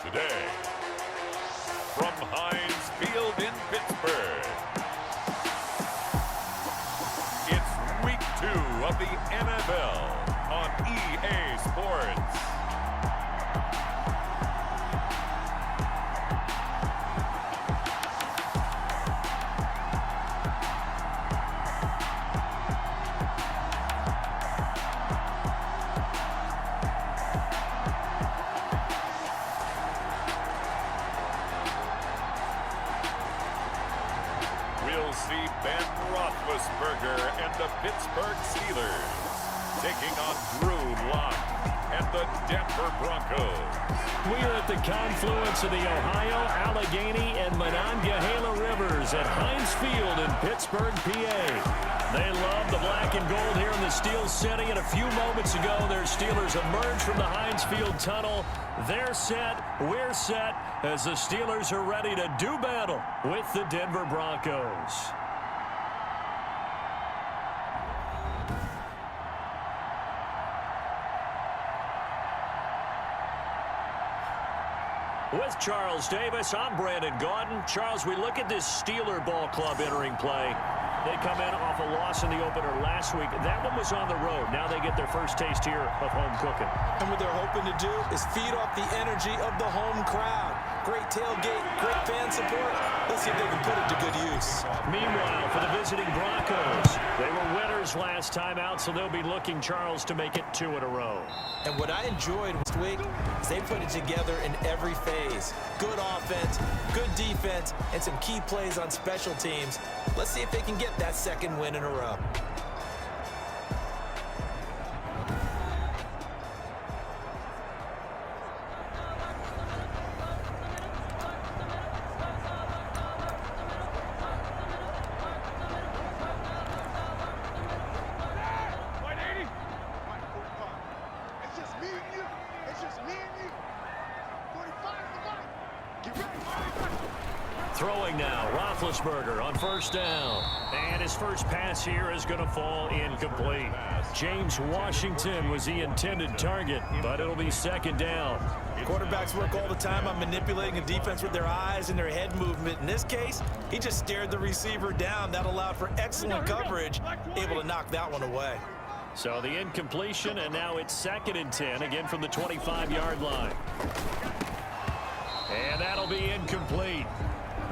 today, from Heinz Field in Pittsburgh, it's Week 2 of the NFL on EA Sports. We'll see Ben Roethlisberger and the Pittsburgh Steelers taking on Drew Lock and the Denver Broncos. We are at the confluence of the Ohio, Allegheny, and Monongahela Rivers at Heinz Field in Pittsburgh, PA. They love the black and gold here in the Steel City, and a few moments ago, their Steelers emerged from the Heinz Field tunnel. They're set, we're set, as the Steelers are ready to do battle with the Denver Broncos. With Charles Davis, I'm Brandon Gaudin. Charles, we look at this Steeler ball club entering play. They come in off a loss in the opener last week. That one was on the road. Now they get their first taste here of home cooking. And what they're hoping to do is feed off the energy of the home crowd. Great tailgate, great fan support. Let's see if they can put it to good use. Meanwhile, for the visiting Broncos, they were winners last time out, so they'll be looking, Charles, to make it 2 in a row. And what I enjoyed this week is they put it together in every phase. Good offense, good defense, and some key plays on special teams. Let's see if they can get that second win in a row. Throwing now, Roethlisberger on first down. And his first pass here is going to fall incomplete. James Washington was the intended target, but it'll be second down. Quarterbacks work all the time on manipulating a defense with their eyes and their head movement. In this case, he just stared the receiver down. That allowed for excellent coverage, able to knock that one away. So the incompletion, and now it's 2nd and 10, again from the 25-yard line. And that'll be incomplete.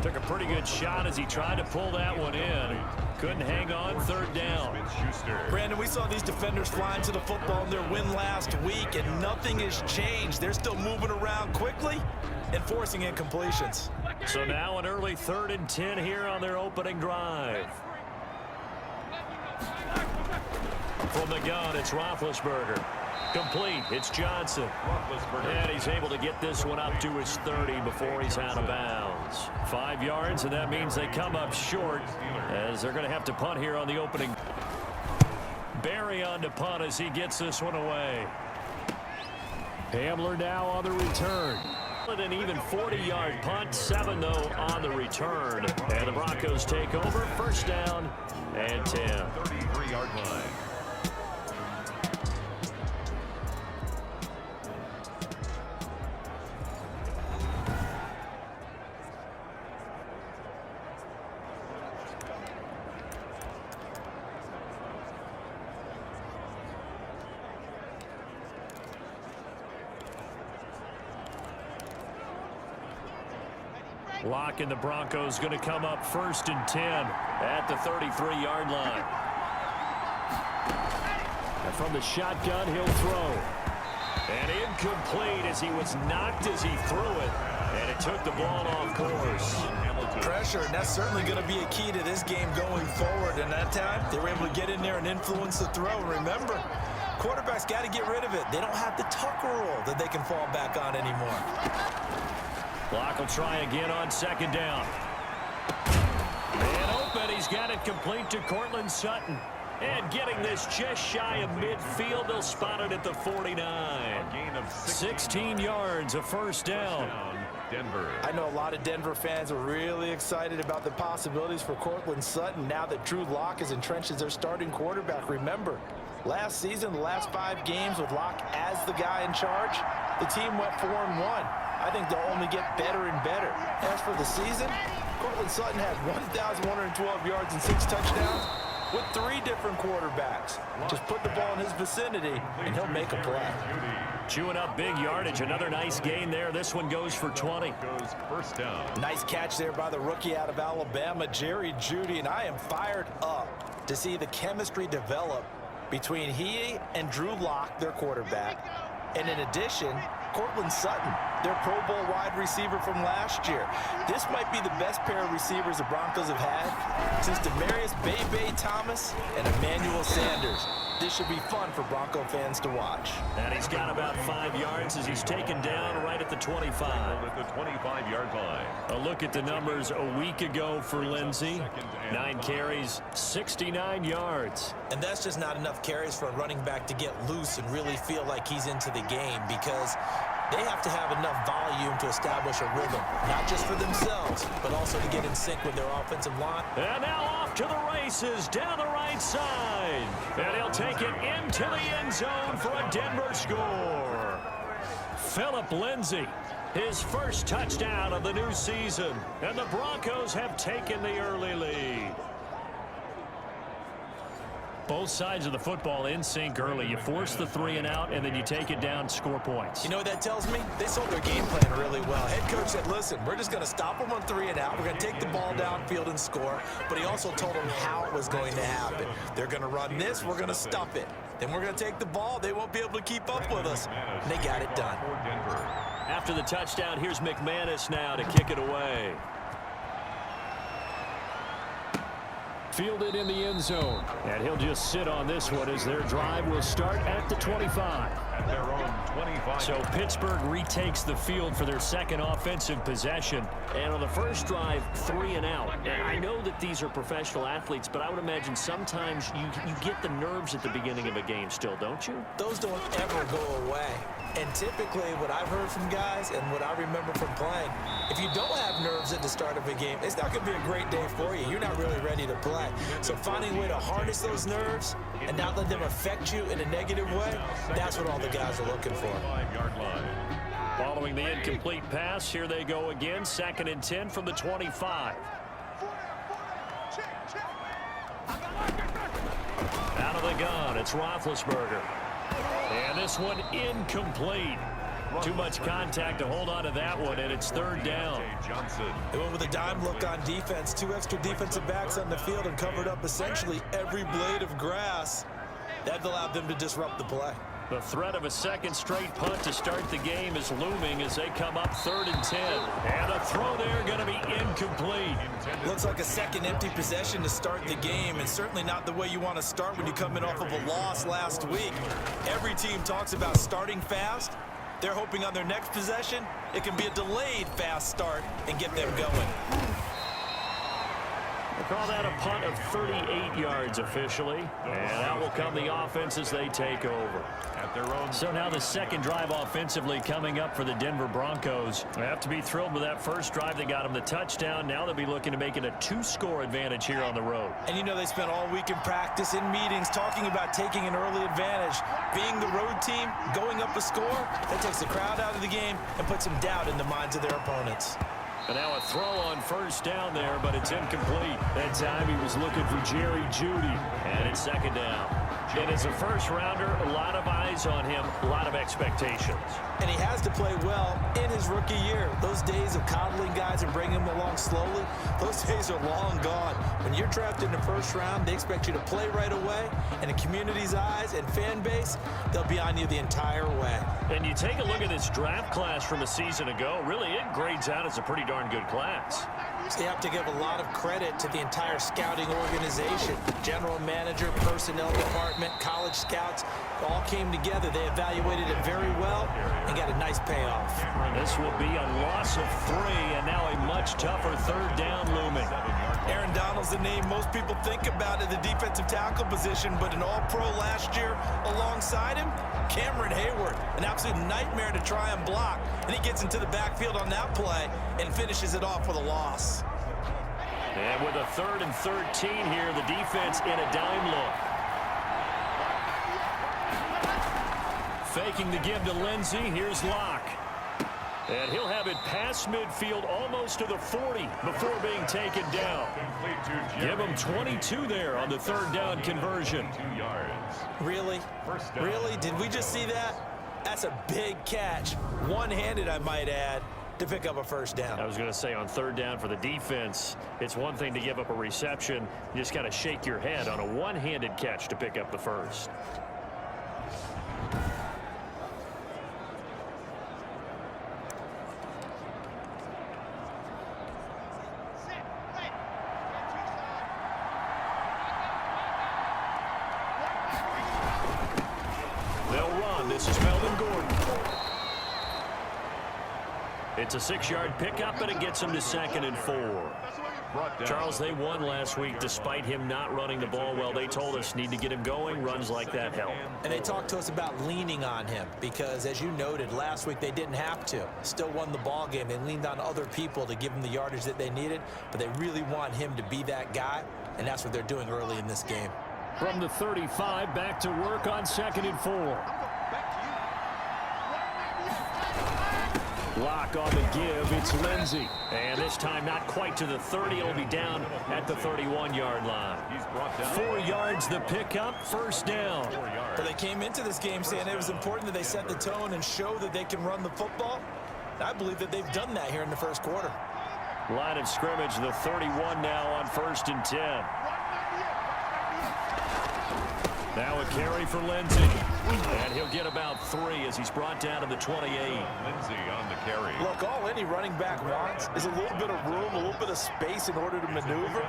Took a pretty good shot as he tried to pull that one in. Couldn't hang on, 3rd down. Brandon, we saw these defenders flying to the football in their win last week, and nothing has changed. They're still moving around quickly and forcing incompletions. So now an early 3rd and 10 here on their opening drive. From the gun, it's Roethlisberger. Complete. It's Johnson. And he's able to get this one up to his 30 before he's out of bounds. 5 yards, and that means they come up short as they're going to have to punt here on the opening. Barry on to punt as he gets this one away. Hamler now on the return. An even 40-yard punt, 7 though on the return. And the Broncos take over, first down and 10. 33-yard line. Lock and the Broncos going to come up 1st and 10 at the 33-yard line. And from the shotgun, he'll throw. And incomplete as he was knocked as he threw it. And it took the ball off course. Pressure, and that's certainly going to be a key to this game going forward. And that time, they were able to get in there and influence the throw. Remember, quarterbacks got to get rid of it. They don't have the Tucker rule that they can fall back on anymore. Block will try again on 2nd down. And open, he's got it complete to Cortland Sutton. And getting this just shy of midfield, they'll spot it at the 49. 16 yards, a first down. Denver. I know a lot of Denver fans are really excited about the possibilities for Cortland Sutton now that Drew Lock is entrenched as their starting quarterback. Remember, last season, the last 5 games with Lock as the guy in charge, the team went 4-1. I think they'll only get better and better. As for the season, Cortland Sutton had 1,112 yards and 6 touchdowns with 3 different quarterbacks. Just put the ball in his vicinity, and he'll make a play. Chewing up big yardage. Another nice gain there. This one goes for 20. First down. Nice catch there by the rookie out of Alabama, Jerry Jeudy, and I am fired up to see the chemistry develop between he and Drew Lock, their quarterback, and in addition, Cortland Sutton, their Pro Bowl wide receiver from last year. This might be the best pair of receivers the Broncos have had since Demaryius Bebe Thomas and Emmanuel Sanders. This should be fun for Bronco fans to watch. And he's got about 5 yards as he's taken down right at the 25. At the 25-yard line. A look at the numbers a week ago for Lindsey. 9 carries, 69 yards. And that's just not enough carries for a running back to get loose and really feel like he's into the game, because they have to have enough volume to establish a rhythm, not just for themselves, but also to get in sync with their offensive line. And now off to the races down the right side. And he'll take it into the end zone for a Denver score. Phillip Lindsay, his first touchdown of the new season. And the Broncos have taken the early lead. Both sides of the football in sync early. You force the 3 and out, and then you take it down, score points. You know what that tells me? They sold their game plan really well. Head coach said, listen, we're just going to stop them on 3 and out. We're going to take the ball downfield and score. But he also told them how it was going to happen. They're going to run this. We're going to stuff it. Then we're going to take the ball. They won't be able to keep up with us. And they got it done. After the touchdown, here's McManus now to kick it away. Fielded in the end zone. And he'll just sit on this one as their drive will start at the 25. At their own 25. So Pittsburgh retakes the field for their second offensive possession. And on the first drive, 3 and out. And I know that these are professional athletes, but I would imagine sometimes you get the nerves at the beginning of a game still, don't you? Those don't ever go away. And typically what I've heard from guys and what I remember from playing, if you don't have nerves at the start of a game, it's not going to be a great day for you. You're not really ready to play. So finding a way to harness those nerves and not let them affect you in a negative way, that's what all the guys are looking for. 5-yard line. Following the incomplete pass, here they go again. 2nd and 10 from the 25. Out of the gun, it's Roethlisberger. And this one incomplete. Too much contact to hold on to that one, and it's 3rd down. They went with a dime look on defense. 2 extra defensive backs on the field and covered up essentially every blade of grass. That allowed them to disrupt the play. The threat of a second straight punt to start the game is looming as they come up 3rd and 10. And a throw there going to be incomplete. Looks like a second empty possession to start the game, and certainly not the way you want to start when you come in off of a loss last week. Every team talks about starting fast. They're hoping on their next possession, it can be a delayed fast start and get them going. We'll call that a punt of 38 yards officially. And out will come the offense as they take over. At their own. So now the second drive offensively coming up for the Denver Broncos. They have to be thrilled with that first drive that got them the touchdown. Now they'll be looking to make it a 2-score advantage here on the road. And you know they spent all week in practice, in meetings, talking about taking an early advantage. Being the road team, going up a score, that takes the crowd out of the game and puts some doubt in the minds of their opponents. And now a throw on first down there, but it's incomplete. That time he was looking for Jerry Jeudy. And it's 2nd down. And as a first-rounder, a lot of eyes on him, a lot of expectations. And he has to play well in his rookie year. Those days of coddling guys and bringing them along slowly, those days are long gone. When you're drafted in the first round, they expect you to play right away. And the community's eyes and fan base, they'll be on you the entire way. And you take a look at this draft class from a season ago, really it grades out as a pretty darn good class. So you have to give a lot of credit to the entire scouting organization. General manager, personnel department, college scouts, all came together. They evaluated it very well and got a nice payoff. This will be a loss of 3, and now a much tougher 3rd down looming. Aaron Donald's the name most people think about at the defensive tackle position, but an all-pro last year alongside him, Cameron Hayward, an absolute nightmare to try and block. And he gets into the backfield on that play and finishes it off with a loss. And with a 3rd and 13 here, the defense in a dime look. Faking the give to Lindsey. Here's Locke. And he'll have it past midfield almost to the 40 before being taken down. Give him 22 there on the third down conversion. 2 yards. Really? Really? Did we just see that? That's a big catch. One-handed, I might add, to pick up a first down. I was going to say on third down for the defense, it's one thing to give up a reception. You just got to shake your head on a one-handed catch to pick up the first. It's a 6-yard pickup, and it gets him to 2nd and 4. Charles, they won last week despite him not running the ball well. They told us need to get him going. Runs like that help. And they talked to us about leaning on him because, as you noted, last week they didn't have to. Still won the ball game. They leaned on other people to give them the yardage that they needed, but they really want him to be that guy, and that's what they're doing early in this game. From the 35, back to work on 2nd and 4. Block on the give, it's Lindsey. And this time not quite to the 30. It'll be down at the 31-yard line. 4 yards the pickup, first down. But they came into this game saying it was important that they set the tone and show that they can run the football. I believe that they've done that here in the first quarter. Line of scrimmage, the 31 now on 1st and 10. Now a carry for Lindsey. And he'll get about 3 as he's brought down to the 28. Lindsey on the carry. Look, all any running back wants is a little bit of room, a little bit of space in order to maneuver.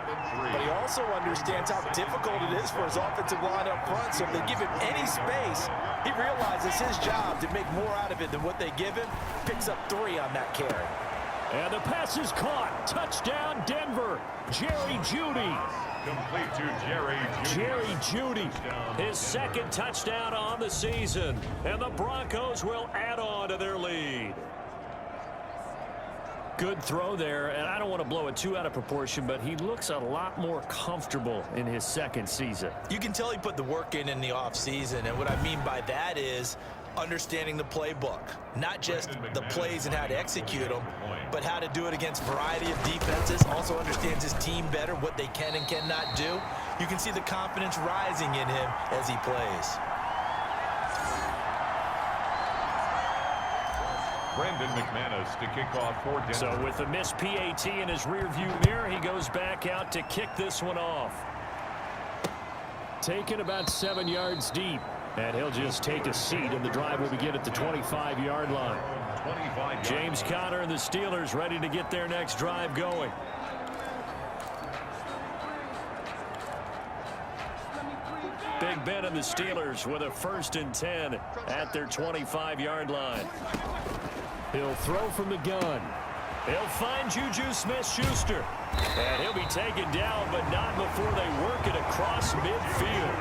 But he also understands how difficult it is for his offensive line up front. So if they give him any space, he realizes his job to make more out of it than what they give him. Picks up 3 on that carry. And the pass is caught. Touchdown, Denver. Jerry Jeudy. Complete to Jerry Jeudy, his 2nd touchdown on the season. And the Broncos will add on to their lead. Good throw there, and I don't want to blow it too out of proportion, but he looks a lot more comfortable in his 2nd season. You can tell he put the work in the offseason, and what I mean by that is understanding the playbook. Not just the plays and how to execute them, but how to do it against a variety of defenses. Also understands his team better, what they can and cannot do. You can see the confidence rising in him as he plays. Brandon McManus to kick off for Denver. So with the missed PAT in his rearview mirror, he goes back out to kick this one off. Taken about 7 yards deep. And he'll just take a seat, and the drive will begin at the 25-yard line. James Conner and the Steelers ready to get their next drive going. Big Ben and the Steelers with a 1st and 10 at their 25-yard line. He'll throw from the gun. He'll find Juju Smith-Schuster. And he'll be taken down, but not before they work it across midfield.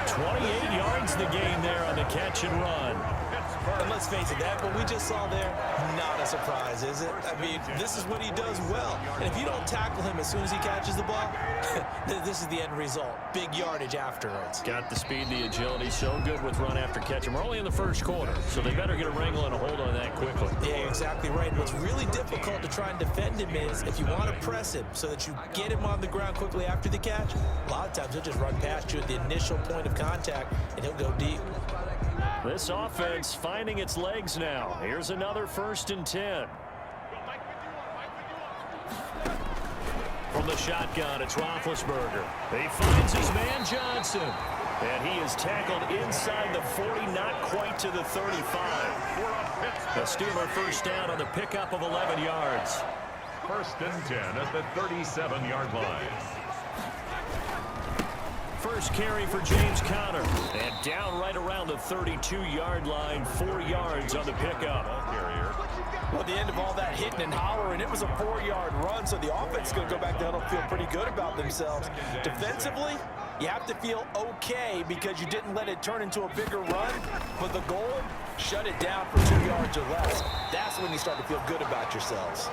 28 yards the gain there on the catch and run. And let's face it, that what we just saw there, not a surprise, is it? I mean, this is what he does well. And if you don't tackle him as soon as he catches the ball, this is the end result. Big yardage afterwards. Got the speed, the agility, so good with run after catch. And we're only in the first quarter, so they better get a wrangle and a hold on that quickly. Yeah, you're exactly right. What's really difficult to try and defend him is if you want to press him so that you get him on the ground quickly after the catch, a lot of times he'll just run past you at the initial point of contact, and he'll go deep. This offense finding its legs now. Here's another 1st and 10. From the shotgun, it's Roethlisberger. He finds his man Johnson. And he is tackled inside the 40, not quite to the 35. The Steeler first down on the pickup of 11 yards. 1st and 10 at the 37-yard line. First carry for James Conner. And down right around the 32-yard line, 4 yards on the pickup. Well, at the end of all that hitting and hollering, it was a 4-yard run, so the offense is going to go back down and feel pretty good about themselves. Defensively, you have to feel okay because you didn't let it turn into a bigger run, but the goal, shut it down for 2 yards or less. That's when you start to feel good about yourselves.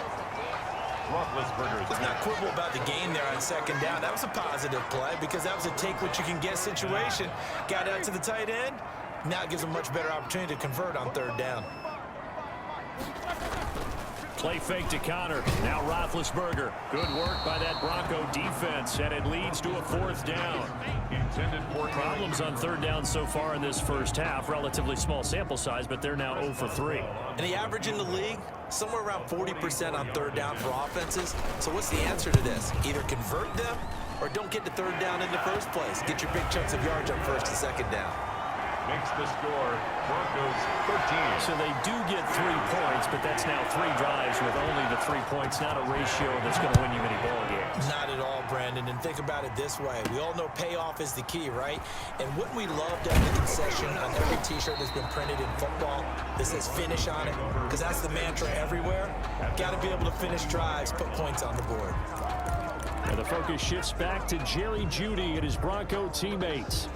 Let's not quibble about the gain there on 2nd down. That was a positive play because that was a take-what-you-can-get situation. Got out to the tight end. Now it gives them a much better opportunity to convert on 3rd down. Play fake to Connor. Now Roethlisberger. Good work by that Bronco defense, and it leads to a 4th down. Intended for Problems on 3rd down so far in this first half. Relatively small sample size, but they're now 0 for 3. And the average in the league, somewhere around 40% on 3rd down for offenses. So what's the answer to this? Either convert them or don't get to 3rd down in the first place. Get your big chunks of yards on 1st and 2nd down. makes the score Broncos 13. So they do get 3 points, but that's now 3 drives with only the 3 points. Not a ratio that's going to win you many ball games. Not at all, Brandon. And think about it this way. We all know payoff is the key, right? And wouldn't we love to have the concession on every T-shirt that's been printed in football that says finish on it? Because that's the mantra everywhere. Got to be able to finish drives, put points on the board. And the focus shifts back to Jerry Jeudy and his Bronco teammates.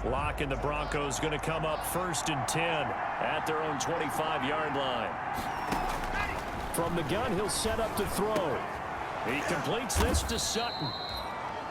Lock and the Broncos going to come up 1st and 10 at their own 25-yard line. From the gun, he'll set up to throw. He completes this to Sutton.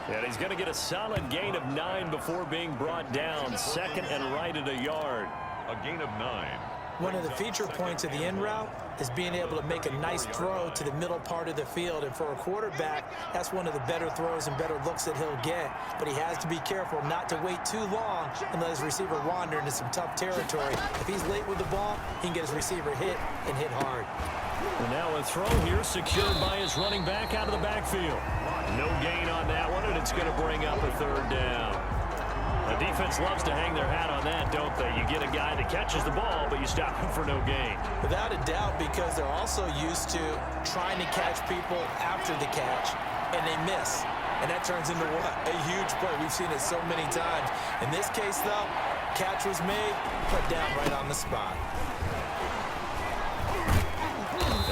And he's going to get a solid gain of 9 before being brought down. 2nd and right at a yard. A gain of 9. One of the feature points of the in route is being able to make a nice throw to the middle part of the field. And for a quarterback, that's one of the better throws and better looks that he'll get. But he has to be careful not to wait too long and let his receiver wander into some tough territory. If he's late with the ball, he can get his receiver hit and hit hard. And now a throw here secured by his running back out of the backfield. No gain on that one, and it's going to bring up a 3rd down. The defense loves to hang their hat on that, don't they? You get a guy that catches the ball, but you stop him for no gain. Without a doubt, because they're also used to trying to catch people after the catch, and they miss. And that turns into what? A huge play. We've seen it so many times. In this case, though, catch was made, put down right on the spot.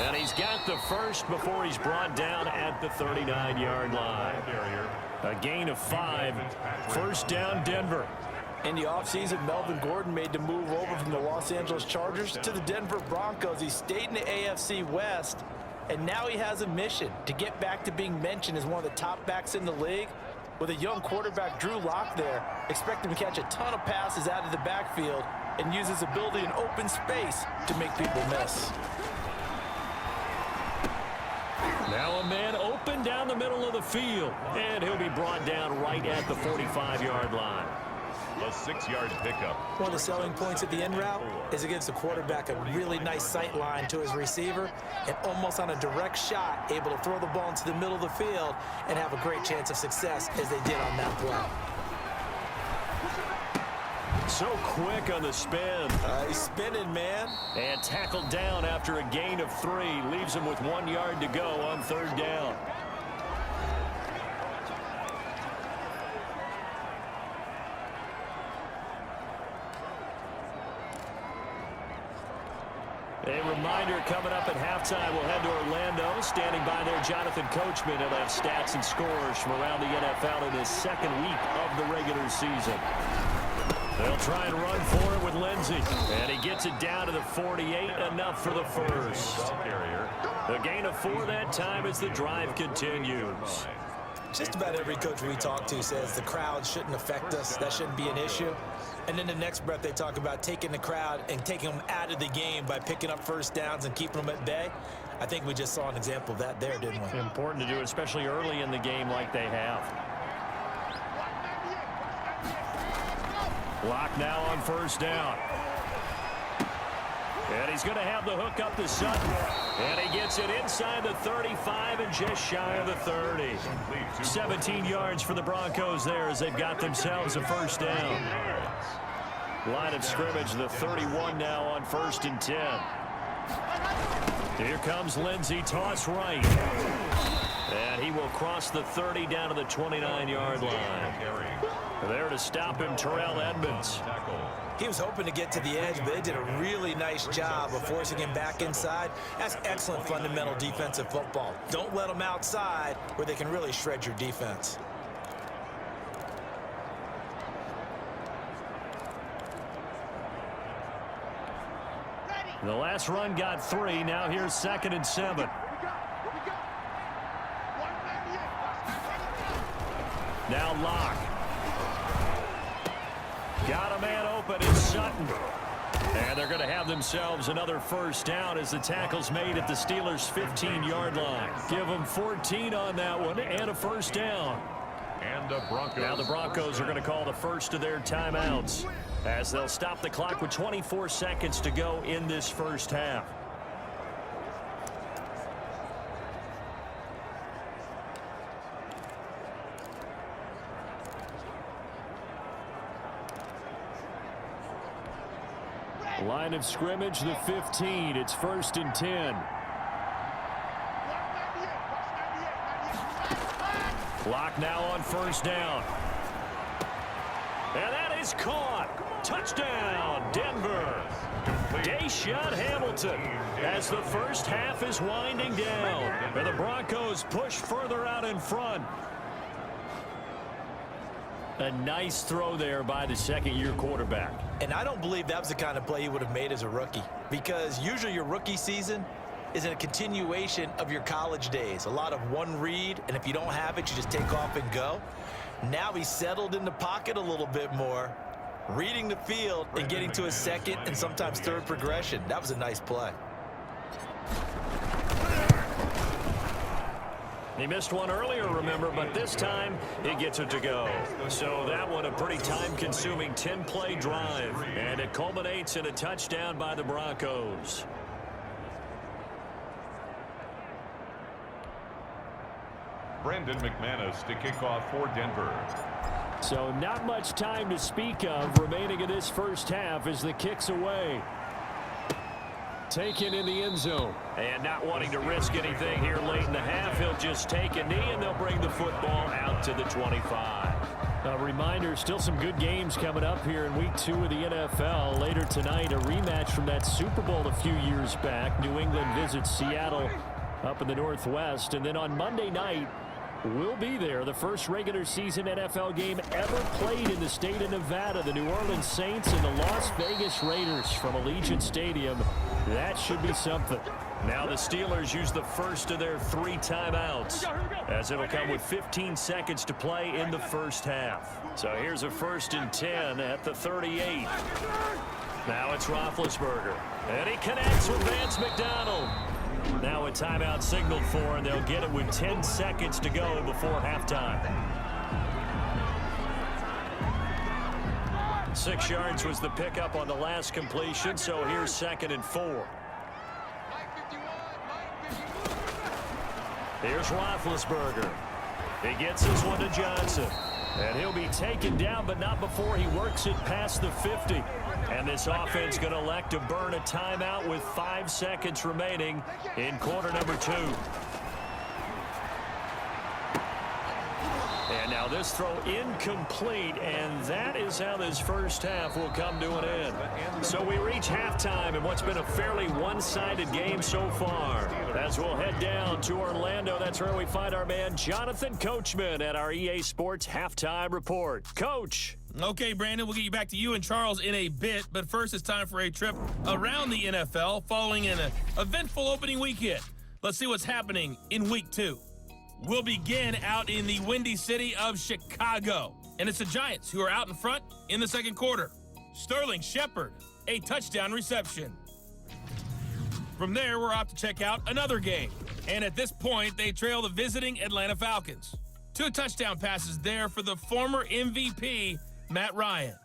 And he's got the first before he's brought down at the 39-yard line. A gain of 5. 1st down, Denver. In the offseason, Melvin Gordon made the move over from the Los Angeles Chargers to the Denver Broncos. He stayed in the AFC West, and now he has a mission to get back to being mentioned as one of the top backs in the league. With a young quarterback, Drew Lock, there, expect him to catch a ton of passes out of the backfield and use his ability in open space to make people miss. Now a man open down the middle of the field, and he'll be brought down right at the 45-yard line. A 6-yard pickup. One of the selling points at the in route is it gives the quarterback a really nice sight line to his receiver and almost on a direct shot able to throw the ball into the middle of the field and have a great chance of success as they did on that play. So quick on the spin. He's spinning, man. And tackled down after a gain of 3. Leaves him with 1 yard to go on 3rd down. A reminder coming up at halftime, we'll head to Orlando. Standing by there, Jonathan Coachman. He'll have stats and scores from around the NFL in his 2nd week of the regular season. They'll try and run for it with Lindsey. And he gets it down to the 48, enough for the first. A gain of 4 that time as the drive continues. Just about every coach we talk to says the crowd shouldn't affect us. That shouldn't be an issue. And then the next breath they talk about taking the crowd and taking them out of the game by picking up 1st downs and keeping them at bay. I think we just saw an example of that there, didn't we? Important to do, especially early in the game like they have. Lock now on 1st down. And he's going to have the hook up to Sutton. And he gets it inside the 35 and just shy of the 30. 17 yards for the Broncos there as they've got themselves a 1st down. Line of scrimmage, the 31 now on 1st and 10. Here comes Lindsey, toss right. And he will cross the 30 down to the 29-yard line. There to stop him, Terrell Edmonds. He was hoping to get to the edge, but they did a really nice job of forcing him back inside. That's excellent fundamental defensive football. Don't let them outside where they can really shred your defense. The last run got 3. Now here's 2nd and 7. Now Lock. Got a man open in Sutton. And they're going to have themselves another first down as the tackle's made at the Steelers' 15-yard line. Give them 14 on that one and a first down. And the Broncos. Now the Broncos are going to call the first of their timeouts as they'll stop the clock with 24 seconds to go in this first half. Line of scrimmage, the 15. It's 1st and 10. Clock now on first down. And that is caught. Touchdown, Denver. Deshaun Hamilton as the first half is winding down. And the Broncos push further out in front. A nice throw there by the second-year quarterback. And I don't believe that was the kind of play he would have made as a rookie, because usually your rookie season is a continuation of your college days. A lot of one read, and if you don't have it, you just take off and go. Now he's settled in the pocket a little bit more, reading the field and getting to his second and sometimes third progression. That was a nice play. He missed one earlier, remember, but this time he gets it to go. So that one a pretty time-consuming 10-play drive, and it culminates in a touchdown by the Broncos. Brandon McManus to kick off for Denver. So not much time to speak of remaining in this first half as the kick's away. Taken in the end zone. And not wanting to risk anything here late in the half, he'll just take a knee and they'll bring the football out to the 25. A reminder, still some good games coming up here in week 2 of the NFL. Later tonight, a rematch from that Super Bowl a few years back. New England visits Seattle up in the Northwest. And then on Monday night, we'll be there. The first regular season NFL game ever played in the state of Nevada. The New Orleans Saints and the Las Vegas Raiders from Allegiant Stadium. That should be something. Now the Steelers use the first of their 3 timeouts, as it'll come with 15 seconds to play in the first half. So here's a 1st and 10 at the 38. Now it's Roethlisberger. And he connects with Vance McDonald. Now a timeout signaled for, and they'll get it with 10 seconds to go before halftime. 6 yards was the pickup on the last completion, so here's 2nd and 4. Here's Roethlisberger. He gets this one to Johnson. And he'll be taken down, but not before he works it past the 50. And this offense going to elect to burn a timeout with 5 seconds remaining in quarter number 2. And now this throw incomplete, and that is how this first half will come to an end. So we reach halftime in what's been a fairly one-sided game so far. As we'll head down to Orlando, that's where we find our man Jonathan Coachman at our EA Sports Halftime Report. Coach. Okay, Brandon, we'll get you back to you and Charles in a bit, but first it's time for a trip around the NFL following an eventful opening weekend. Let's see what's happening in week 2. We'll begin out in the windy city of Chicago, and it's the Giants who are out in front in the second quarter. Sterling Shepard, a touchdown reception. From there, we're off to check out another game, and at this point, they trail the visiting Atlanta Falcons. 2 touchdown passes there for the former MVP, Matt Ryan.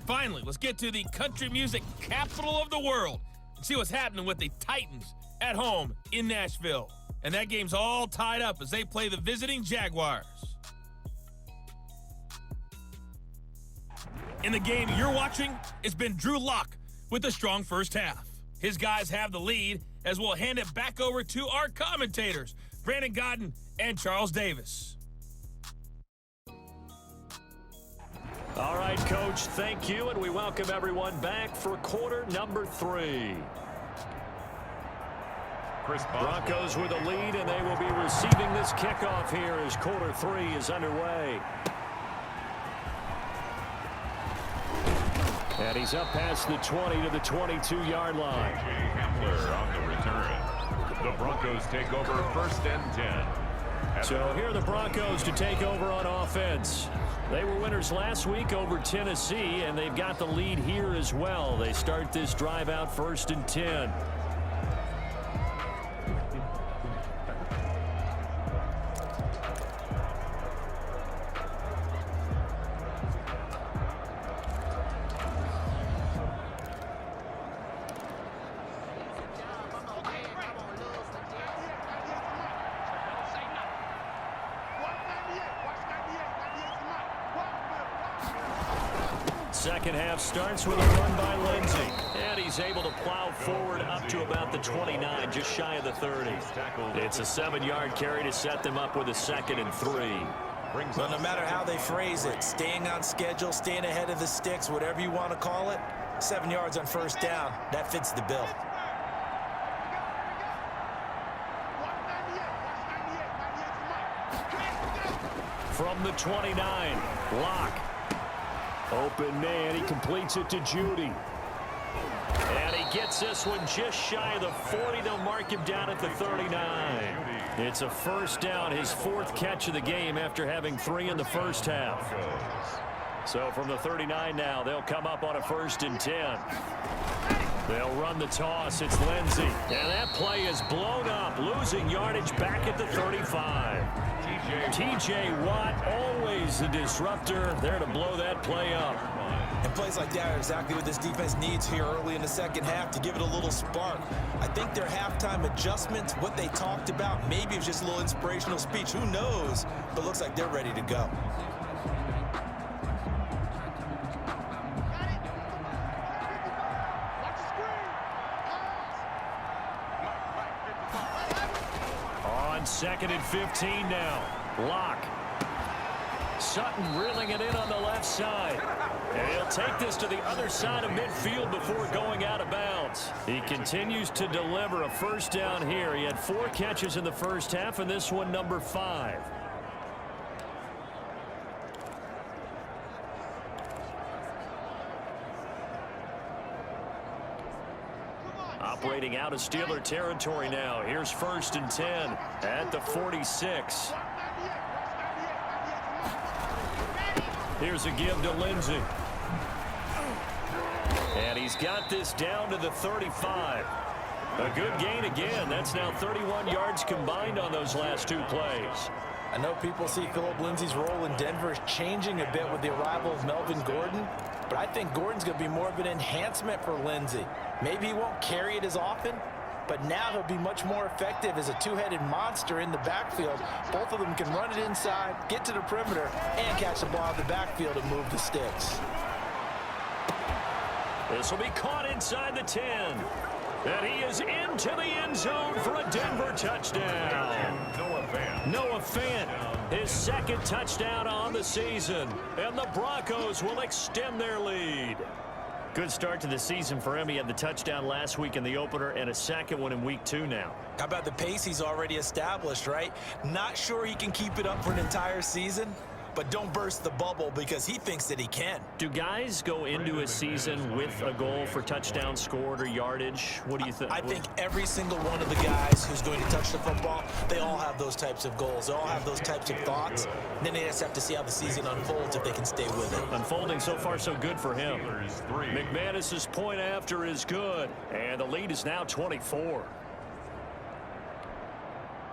Finally, let's get to the country music capital of the world and see what's happening with the Titans at home in Nashville. And that game's all tied up as they play the visiting Jaguars. In the game you're watching, it's been Drew Lock with a strong first half. His guys have the lead as we'll hand it back over to our commentators, Brandon Godden and Charles Davis. All right, Coach, thank you, and we welcome everyone back for quarter number 3. Broncos with a lead, and they will be receiving this kickoff here as quarter 3 is underway. And he's up past the 20 to the 22-yard line. Hamler on the return. The Broncos take over 1st and 10. So here are the Broncos to take over on offense. They were winners last week over Tennessee, and they've got the lead here as well. They start this drive out 1st and 10. Second half starts with a run by Lindsey. And he's able to plow forward up to about the 29, just shy of the 30. It's a 7-yard carry to set them up with a 2nd and 3. Well, no matter how they phrase it, staying on schedule, staying ahead of the sticks, whatever you want to call it, 7 yards on 1st down, that fits the bill. From the 29, Locke. Open man, he completes it to Judy. And he gets this one just shy of the 40. They'll mark him down at the 39. It's a 1st down, his 4th catch of the game after having 3 in the first half. So from the 39 now, they'll come up on a 1st and 10. They'll run the toss. It's Lindsey. And that play is blown up, losing yardage back at the 35. T.J. Watt, always the disruptor, there to blow that play up. And plays like that are exactly what this defense needs here early in the second half to give it a little spark. I think their halftime adjustments, what they talked about, maybe it was just a little inspirational speech. Who knows? But it looks like they're ready to go. On 2nd and 15 now. Locke. Sutton reeling it in on the left side. And he'll take this to the other side of midfield before going out of bounds. He continues to deliver a 1st down here. He had 4 catches in the first half, and this one number 5. Operating out of Steeler territory now. Here's 1st and 10 at the 46. Here's a give to Lindsey. And he's got this down to the 35. A good gain again. That's now 31 yards combined on those last 2 plays. I know people see Phillip Lindsay's role in Denver is changing a bit with the arrival of Melvin Gordon, but I think Gordon's going to be more of an enhancement for Lindsay. Maybe he won't carry it as often, but now he'll be much more effective as a two-headed monster in the backfield. Both of them can run it inside, get to the perimeter, and catch the ball in the backfield and move the sticks. This will be caught inside the 10. And he is into the end zone for a Denver touchdown. Noah Fant, his 2nd touchdown on the season. And the Broncos will extend their lead. Good start to the season for him. He had the touchdown last week in the opener and a 2nd one in week 2 now. How about the pace he's already established, right? Not sure he can keep it up for an entire season, but don't burst the bubble because he thinks that he can. Do guys go into a season with a goal for touchdown scored or yardage? What do you think? I think every single one of the guys who's going to touch the football, they all have those types of goals. They all have those types of thoughts. And then they just have to see how the season unfolds if they can stay with it. Unfolding so far so good for him. McManus's point after is good. And the lead is now 24.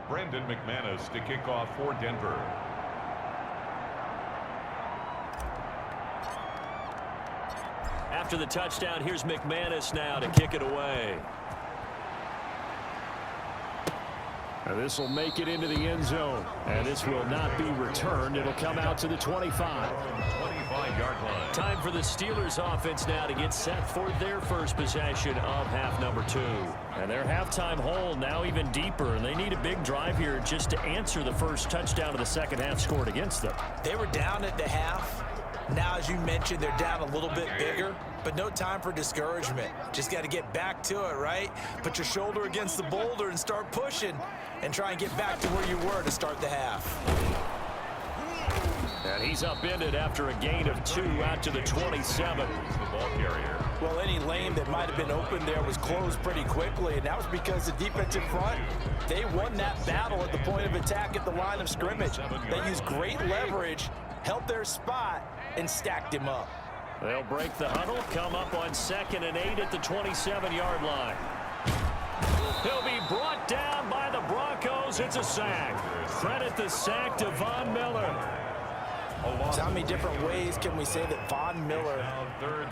Brandon McManus to kick off for Denver. After the touchdown, here's McManus now to kick it away. And this will make it into the end zone. And this will not be returned. It'll come out to the 25. 25-yard line. Time for the Steelers offense now to get set for their first possession of half number 2. And their halftime hole now even deeper. And they need a big drive here just to answer the first touchdown of the second half scored against them. They were down at the half. Now, as you mentioned, they're down a little bit bigger, but no time for discouragement. Just got to get back to it, right? Put your shoulder against the boulder and start pushing and try and get back to where you were to start the half. And he's upended after a gain of 2 out to the 27. The ball carrier. Well, any lane that might have been open there was closed pretty quickly, and that was because the defensive front, they won that battle at the point of attack at the line of scrimmage. They used great leverage, held their spot, and stacked him up. They'll break the huddle, come up on 2nd and 8 at the 27-yard line. He'll be brought down by the Broncos. It's a sack. Credit the sack to Von Miller. So how many different ways can we say that Von Miller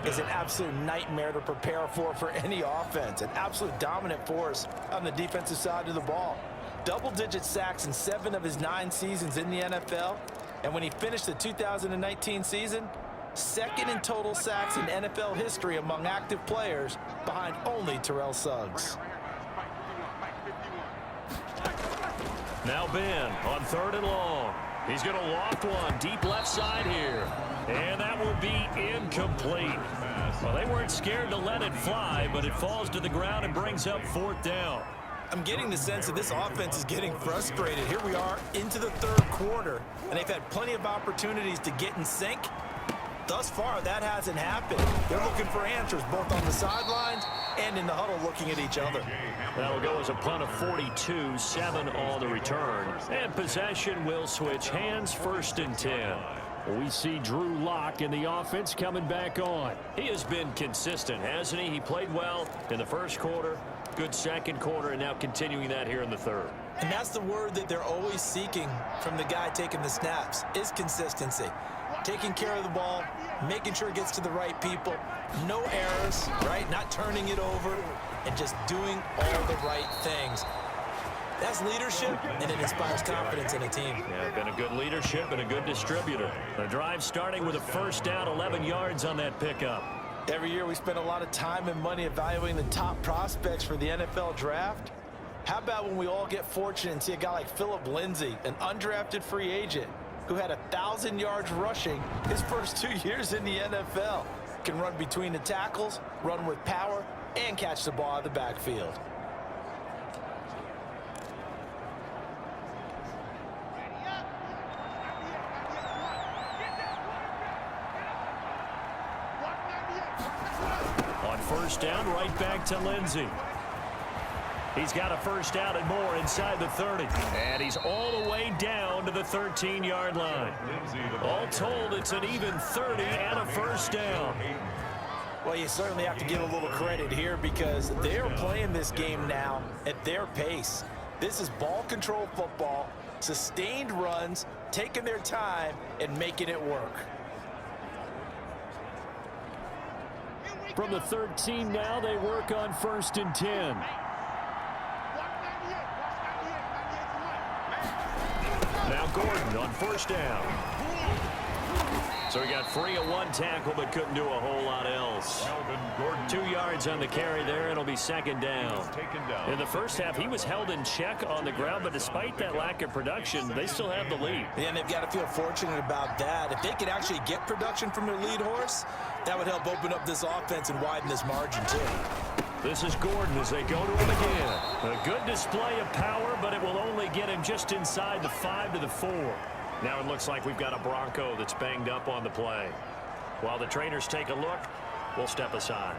is an absolute nightmare to prepare for any offense? An absolute dominant force on the defensive side of the ball. Double-digit sacks in 7 of his 9 seasons in the NFL. And when he finished the 2019 season, 2nd in total sacks in NFL history among active players, behind only Terrell Suggs. Now Ben on 3rd and long. He's going to loft one deep left side here. And that will be incomplete. Well, they weren't scared to let it fly, but it falls to the ground and brings up 4th down. I'm getting the sense that this offense is getting frustrated. Here we are into the 3rd quarter, and they've had plenty of opportunities to get in sync. Thus far, that hasn't happened. They're looking for answers both on the sidelines and in the huddle looking at each other. That'll go as a punt of 42, 7 on the return. And possession will switch hands, 1st and 10. We see Drew Lock in the offense coming back on. He has been consistent, hasn't he? He played well in the 1st quarter, good 2nd quarter, and now continuing that here in the 3rd. And that's the word that they're always seeking from the guy taking the snaps, is consistency. Taking care of the ball, making sure it gets to the right people, no errors, right? Not turning it over, and just doing all the right things. That's leadership, and it inspires confidence in a team. Yeah, been a good leadership and a good distributor. The drive starting with a 1st down, 11 yards on that pickup. Every year we spend a lot of time and money evaluating the top prospects for the NFL draft. How about when we all get fortunate and see a guy like Phillip Lindsay, an undrafted free agent, who had 1,000 yards rushing his first 2 years in the NFL. Can run between the tackles, run with power, and catch the ball out of the backfield. On 1st down, right back to Lindsay. He's got a 1st down and more inside the 30. And he's all the way down to the 13-yard line. All told, it's an even 30 and a 1st down. Well, you certainly have to give a little credit here because they're playing this game now at their pace. This is ball control football, sustained runs, taking their time, and making it work. From the 13 now, they work on 1st and 10. Now Gordon on 1st down. So he got free of 1 tackle, but couldn't do a whole lot else. 2 yards on the carry there. It'll be 2nd down. In the 1st half, he was held in check on the ground, but despite that lack of production, they still have the lead. Yeah, and they've got to feel fortunate about that. If they could actually get production from their lead horse, that would help open up this offense and widen this margin, too. This is Gordon as they go to him again. A good display of power, but it will only get him just inside the 5 to the 4. Now it looks like we've got a Bronco that's banged up on the play. While the trainers take a look, we'll step aside.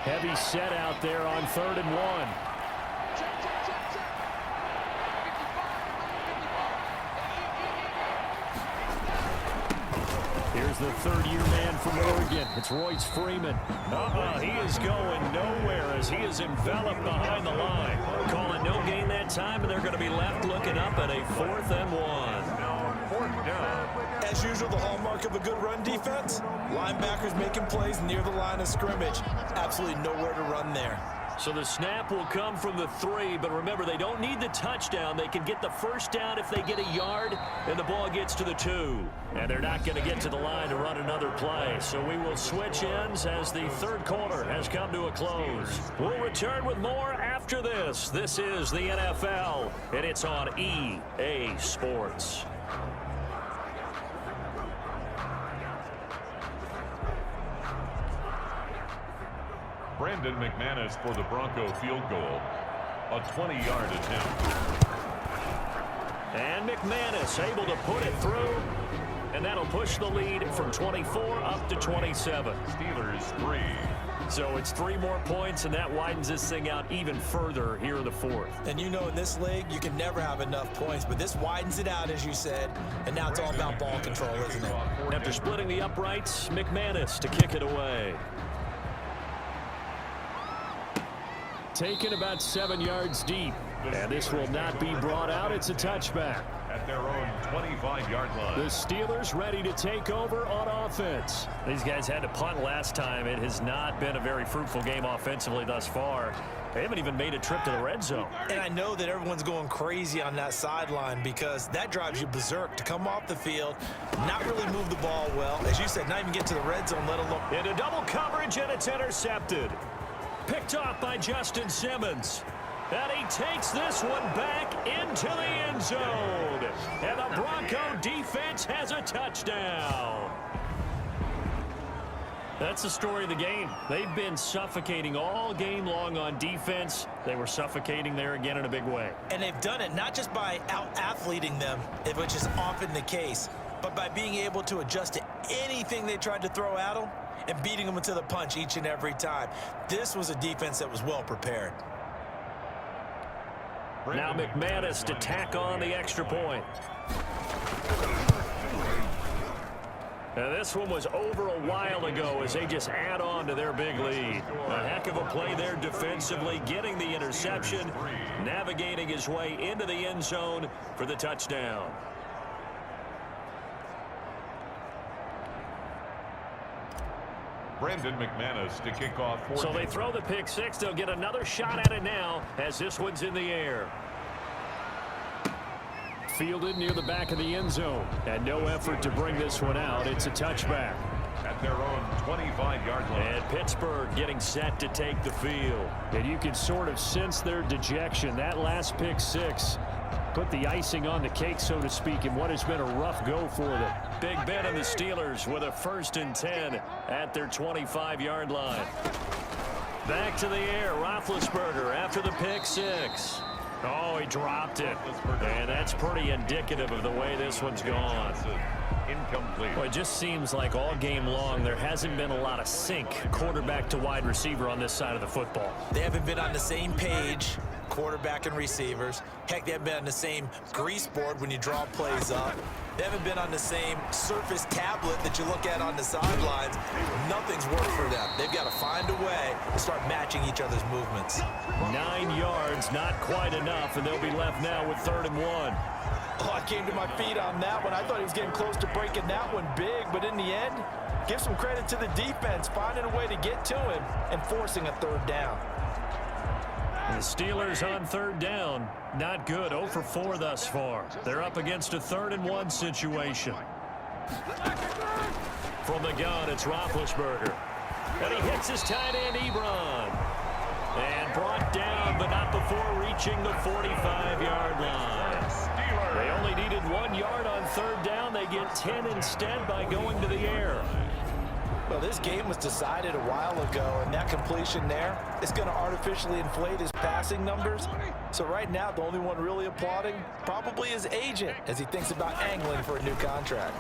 Heavy set out there on 3rd and 1. Here's the 3rd-year man from Oregon. It's Royce Freeman. He is going nowhere as he is enveloped behind the line. Calling no gain that time, and they're going to be left looking up at a 4th and 1. As usual, the hallmark of a good run defense, linebackers making plays near the line of scrimmage. Absolutely nowhere to run there. So the snap will come from the 3, but remember, they don't need the touchdown. They can get the 1st down if they get a yard, and the ball gets to the 2. And they're not going to get to the line to run another play. So we will switch ends as the 3rd quarter has come to a close. We'll return with more after this. This is the NFL, and it's on EA Sports. Brandon McManus for the Bronco field goal. A 20-yard attempt. And McManus able to put it through. And that'll push the lead from 24 up to 27. Steelers 3. So it's 3 more points, and that widens this thing out even further here in the fourth. And you know in this league, you can never have enough points, but this widens it out, as you said, and now it's all about ball control, isn't it? After splitting the uprights, McManus to kick it away. Taken about 7 yards deep. And this will not be brought out. It's a touchback. At their own 25-yard line. The Steelers ready to take over on offense. These guys had to punt last time. It has not been a very fruitful game offensively thus far. They haven't even made a trip to the red zone. And I know that everyone's going crazy on that sideline because that drives you berserk to come off the field, not really move the ball well. As you said, not even get to the red zone, let alone. Into double coverage, and it's intercepted. Picked off by Justin Simmons. And he takes this one back into the end zone. And the Bronco defense has a touchdown. That's the story of the game. They've been suffocating all game long on defense. They were suffocating there again in a big way. And they've done it not just by out-athleting them, which is often the case, but by being able to adjust to anything they tried to throw at them and beating them into the punch each and every time. This was a defense that was well prepared. Now McManus to tack on the extra point. Now this one was over a while ago as they just add on to their big lead. A heck of a play there defensively, getting the interception, navigating his way into the end zone for the touchdown. Brandon McManus to kick off. So they throw the pick six. They'll get another shot at it now as this one's in the air. Fielded near the back of the end zone. And no effort to bring this one out. It's a touchback. At their own 25-yard line. And Pittsburgh getting set to take the field. And you can sort of sense their dejection. That last pick six put the icing on the cake, so to speak, in what has been a rough go for them. Big Ben and the Steelers with a 1st and 10 at their 25-yard line. Back to the air, Roethlisberger after the pick six. Oh, he dropped it. And that's pretty indicative of the way this one's gone. Incomplete. Well, it just seems like all game long there hasn't been a lot of sync quarterback to wide receiver on this side of the football. They haven't been on the same page, quarterback and receivers. Heck, they haven't been on the same grease board when you draw plays up. They haven't been on the same surface tablet that you look at on the sidelines. Nothing's worked for them. They've got to find a way to start matching each other's movements. 9 yards, not quite enough, and they'll be left now with 3rd and 1. Oh, I came to my feet on that one. I thought he was getting close to breaking that one big, but in the end, give some credit to the defense, finding a way to get to him and forcing a 3rd down. The Steelers on 3rd down. Not good. 0 for 4 thus far. They're up against a 3rd and 1 situation. From the gun, it's Roethlisberger. And he hits his tight end, Ebron. And brought down, but not before reaching the 45-yard line. They only needed 1 yard on 3rd down. They get 10 instead by going to the air. Well, this game was decided a while ago, and that completion there is going to artificially inflate his passing numbers. So right now, the only one really applauding probably his agent as he thinks about angling for a new contract.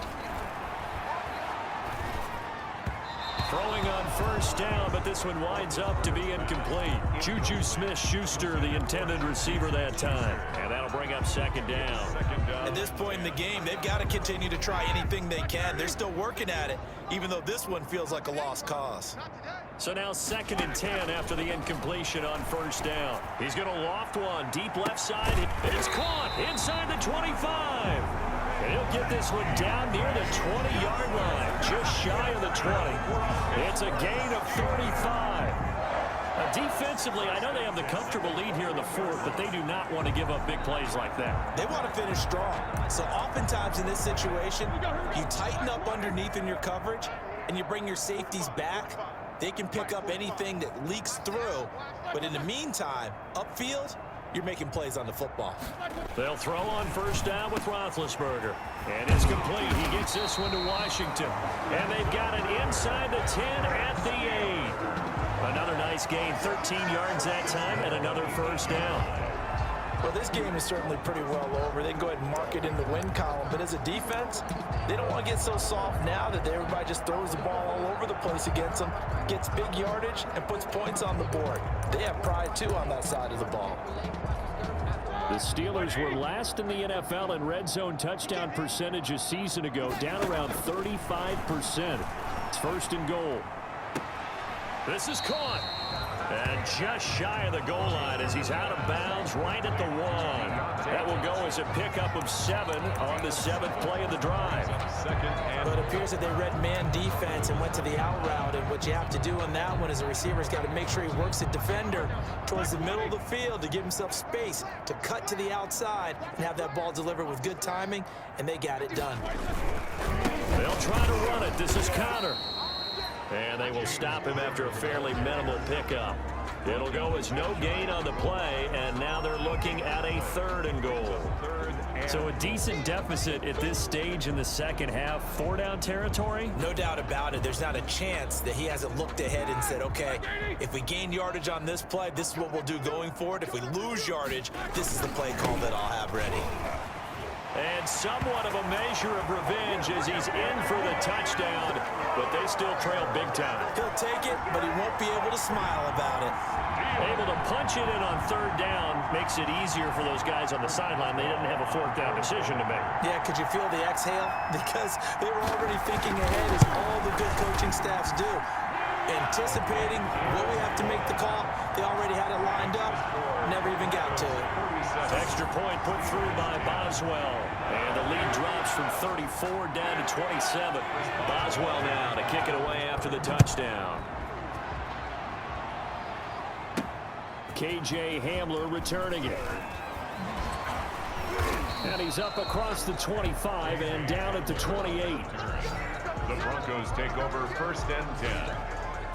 Throwing on 1st down, but this one winds up to be incomplete. Juju Smith-Schuster, the intended receiver that time. And that'll bring up 2nd down. At this point in the game, they've got to continue to try anything they can. They're still working at it, even though this one feels like a lost cause. So now 2nd and 10 after the incompletion on 1st down. He's going to loft one deep left side. It's caught inside the 25. And he'll get this one down near the 20-yard line, just shy of the 20. It's a gain of 35. Defensively, I know they have the comfortable lead here in the 4th, but they do not want to give up big plays like that. They want to finish strong. So oftentimes in this situation, you tighten up underneath in your coverage, and you bring your safeties back. They can pick up anything that leaks through. But in the meantime, upfield, you're making plays on the football. They'll throw on 1st down with Roethlisberger. And it's complete. He gets this one to Washington. And they've got it inside the 10 at the 8. Another nice gain, 13 yards that time, and another first down. Well, this game is certainly pretty well over. They can go ahead and mark it in the win column. But as a defense, they don't want to get so soft now that everybody just throws the ball all over the place against them, gets big yardage, and puts points on the board. They have pride, too, on that side of the ball. The Steelers were last in the NFL in red zone touchdown percentage a season ago, down around 35%. It's first and goal. This is caught. And just shy of the goal line as he's out of bounds right at the 1. That will go as a pickup of 7 on the 7th play of the drive. But it appears that they read man defense and went to the out route. And what you have to do on that one is a receiver's got to make sure he works the defender towards the middle of the field to give himself space to cut to the outside and have that ball delivered with good timing, and they got it done. They'll try to run it. This is counter. And they will stop him after a fairly minimal pickup. It'll go as no gain on the play, and now they're looking at a 3rd and goal. So a decent deficit at this stage in the second half. 4-down territory? No doubt about it. There's not a chance that he hasn't looked ahead and said, okay, if we gain yardage on this play, this is what we'll do going forward. If we lose yardage, this is the play call that I'll have ready. And somewhat of a measure of revenge as he's in for the touchdown, but they still trail big time. He'll take it, but he won't be able to smile about it. Able to punch it in on 3rd down makes it easier for those guys on the sideline. They didn't have a 4th down decision to make. Yeah, could you feel the exhale? Because they were already thinking ahead, as all the good coaching staffs do. Anticipating what we have to make the call. They already had it lined up, never even got to it. Extra point put through by Boswell. And the lead drops from 34 down to 27. Boswell now to kick it away after the touchdown. K.J. Hamler returning it. And he's up across the 25 and down at the 28. The Broncos take over 1st and 10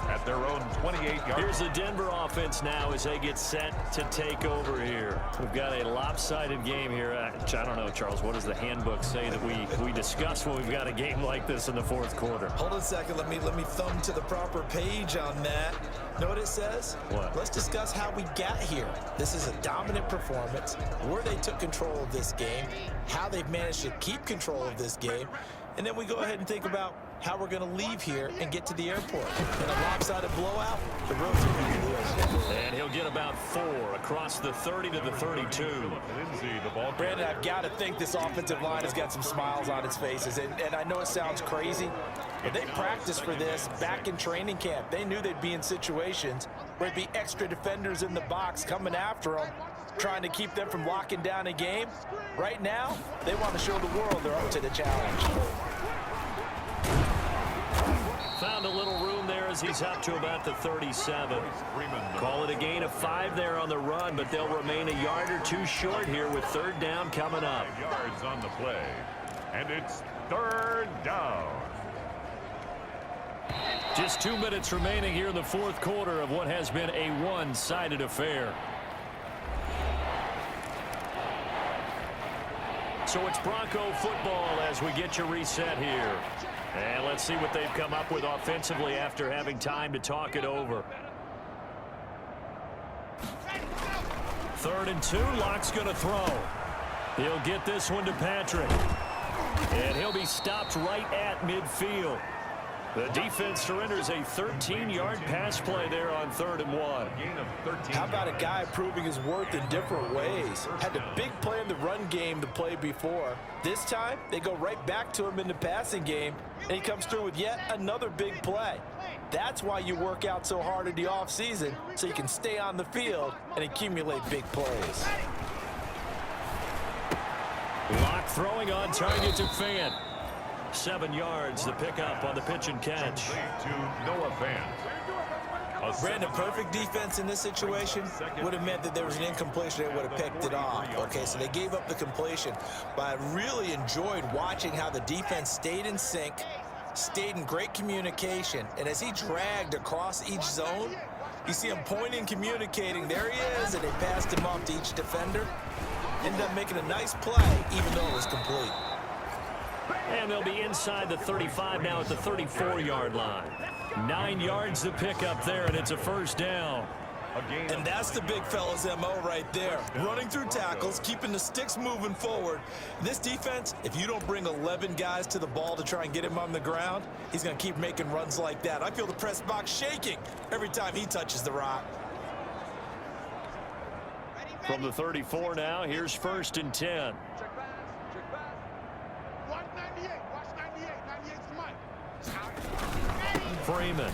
at their own 28-yard. Here's the Denver offense now as they get set to take over here. We've got a lopsided game here. I don't know, Charles, what does the handbook say that we discuss when we've got a game like this in the 4th quarter? Hold on a second. Let me thumb to the proper page on that. Know what it says? What? Let's discuss how we got here. This is a dominant performance, where they took control of this game, how they've managed to keep control of this game, and then we go ahead and think about how we're going to leave here and get to the airport. In a lopsided blowout, the road's going to be the airport. And he'll get about 4 across the 30 to the 32. Brandon, I've got to think this offensive line has got some smiles on its faces. And I know it sounds crazy, but they practiced for this back in training camp. They knew they'd be in situations where there'd be extra defenders in the box coming after them, trying to keep them from locking down a game. Right now, they want to show the world they're up to the challenge. Found a little room there as he's up to about the 37. Call it a gain of 5 there on the run, but they'll remain a yard or 2 short here with 3rd down coming up. Yards on the play, and it's 3rd down. Just 2 minutes remaining here in the 4th quarter of what has been a one-sided affair. So it's Bronco football as we get you reset here. And let's see what they've come up with offensively after having time to talk it over. 3rd and 2, Locke's going to throw. He'll get this one to Patrick. And he'll be stopped right at midfield. The defense surrenders a 13-yard pass play there on 3rd and 1. How about a guy proving his worth in different ways? Had a big play in the run game the play before. This time, they go right back to him in the passing game, and he comes through with yet another big play. That's why you work out so hard in the offseason, so you can stay on the field and accumulate big plays. Locke throwing on target to Fant. 7 yards, the pickup on the pitch and catch. To Noah Fant. Brandon, perfect defense in this situation would have meant that there was an incompletion. They would have picked it off. Okay, so they gave up the completion. But I really enjoyed watching how the defense stayed in sync, stayed in great communication. And as he dragged across each zone, you see him pointing, communicating. There he is, and they passed him off to each defender. Ended up making a nice play, even though it was complete. And they'll be inside the 35 now at the 34-yard line. 9 yards to pick up there, and it's a first down. And that's the big fella's MO right there. Running through tackles, keeping the sticks moving forward. This defense, if you don't bring 11 guys to the ball to try and get him on the ground, he's going to keep making runs like that. I feel the press box shaking every time he touches the rock. From the 34 now, here's 1st and 10. Watch 98. Watch 98. 98's the mic. Freeman.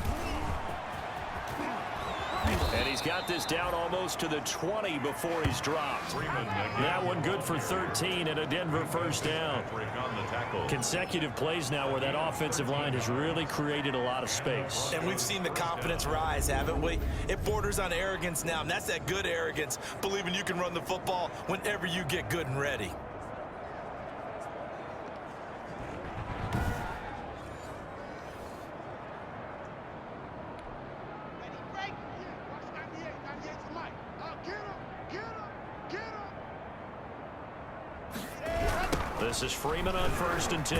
And he's got this down almost to the 20 before he's dropped. That one good for 13 and a Denver first down. Consecutive plays now where that offensive line has really created a lot of space. And we've seen the confidence rise, haven't we? It borders on arrogance now, and that's that good arrogance, believing you can run the football whenever you get good and ready. This is Freeman on 1st and 10.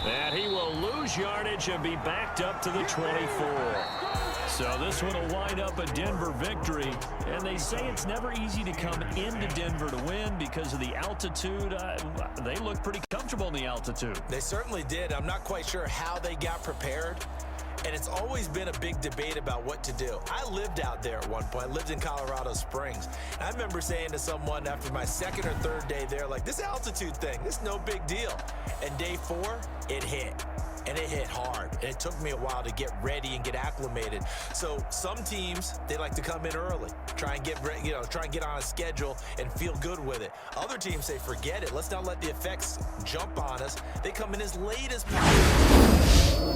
And he will lose yardage and be backed up to the 24. So this one will wind up a Denver victory. And they say it's never easy to come into Denver to win because of the altitude. They look pretty comfortable in the altitude. They certainly did. I'm not quite sure how they got prepared. And it's always been a big debate about what to do. I lived out there at one point. I lived in Colorado Springs. And I remember saying to someone after my 2nd or 3rd day there, like, this altitude thing, this is no big deal. And day 4, it hit. And it hit hard. And it took me a while to get ready and get acclimated. So some teams, they like to come in early, try and get on a schedule and feel good with it. Other teams say, forget it. Let's not let the effects jump on us. They come in as late as possible.